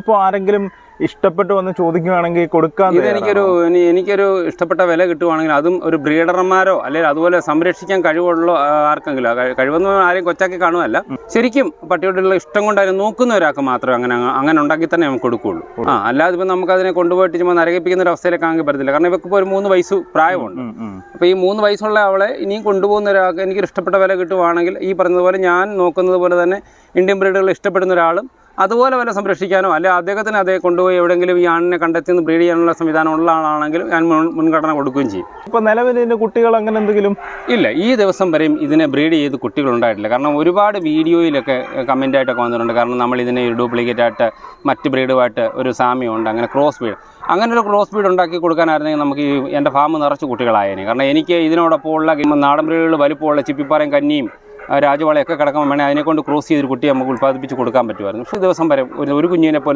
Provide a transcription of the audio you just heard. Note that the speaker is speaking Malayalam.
ഇപ്പോൾ ആരെങ്കിലും ഇഷ്ടപ്പെട്ട് വന്ന് ചോദിക്കുകയാണെങ്കിൽ കൊടുക്കാൻ എനിക്കൊരു ഇഷ്ടപ്പെട്ട വില കിട്ടുവാണെങ്കിൽ അതും ഒരു ബ്രീഡർമാരോ അല്ലെങ്കിൽ അതുപോലെ സംരക്ഷിക്കാൻ കഴിവുള്ള ആർക്കെങ്കിലും കഴിവൊന്നും ആരെയും കൊച്ചാക്കി കാണുമല്ല, ശരിക്കും പട്ടിയോടുള്ള ഇഷ്ടം കൊണ്ട് അതിനെ നോക്കുന്ന ഒരാൾക്ക് മാത്രമേ അങ്ങനെ ഉണ്ടാക്കി തന്നെ നമുക്ക് കൊടുക്കുകയുള്ളൂ. അല്ലാതെ ഇപ്പം നമുക്ക് അതിനെ കൊണ്ടുപോയിട്ട് ചുമ്മാ നരകിപ്പിക്കുന്ന ഒരു അവസ്ഥയിലേക്ക് ആണെങ്കിൽ പറ്റത്തില്ല. കാരണം ഇവർക്ക് ഇപ്പോൾ ഒരു 3 വയസ്സ് പ്രായമുണ്ട്. അപ്പോൾ ഈ 3 വയസ്സുള്ള അവളെ ഇനിയും കൊണ്ടുപോകുന്ന ഒരാൾക്ക് എനിക്കൊരു ഇഷ്ടപ്പെട്ട വില കിട്ടുവാണെങ്കിൽ ഈ പറഞ്ഞതുപോലെ ഞാൻ നോക്കുന്നത് പോലെ തന്നെ ഇന്ത്യൻ ബ്രീഡുകൾ ഇഷ്ടപ്പെടുന്ന ഒരാളും അതുപോലെ വല്ല സംരക്ഷിക്കാനോ അല്ലെ അദ്ദേഹത്തിന് അതേ കൊണ്ടുപോയി എവിടെയെങ്കിലും ഈ ആണിനെ കണ്ടെത്തി ബ്രീഡ് ചെയ്യാനുള്ള സംവിധാനം ഉള്ള ആളാണെങ്കിലും ഞാൻ മുൻഗണന കൊടുക്കുകയും ചെയ്യും. ഇപ്പോൾ നിലവിൽ ഇതിൻ്റെ കുട്ടികൾ അങ്ങനെ എന്തെങ്കിലും ഇല്ല, ഈ ദിവസം വരെയും ഇതിനെ ബ്രീഡ് ചെയ്ത് കുട്ടികളുണ്ടായിട്ടില്ല. കാരണം ഒരുപാട് വീഡിയോയിലൊക്കെ കമൻ്റായിട്ടൊക്കെ വന്നിട്ടുണ്ട്. കാരണം നമ്മൾ ഇതിനെ ഡ്യൂപ്ലിക്കേറ്റ് ആയിട്ട് മറ്റ് ബ്രീഡുമായിട്ട് ഒരു സാമ്യമുണ്ട്, അങ്ങനെ ക്രോസ് ബ്രീഡ്, അങ്ങനെ ഒരു ക്രോസ് ബ്രീഡ് ഉണ്ടാക്കി കൊടുക്കാനായിരുന്നെങ്കിൽ നമുക്ക് ഈ എൻ്റെ ഫാം നിറച്ച് കുട്ടികളായേനെ. കാരണം എനിക്ക് ഇതിനോടൊപ്പം ഉള്ള നാടൻ ബ്രീഡുകൾ വലിപ്പമുള്ള ചിപ്പിപ്പാറയും കന്നിയും രാജവാളയൊക്കെ കിടക്കുമ്പോൾ വേണേൽ അതിനെക്കൊണ്ട് ക്രോസ് ചെയ്തൊരു കുട്ടിയെ നമുക്ക് ഉൽപ്പാദിപ്പിച്ച് കൊടുക്കാൻ പറ്റുമായിരുന്നു. പക്ഷേ ദിവസം വരെ ഒരു കുഞ്ഞിനെ പോലെ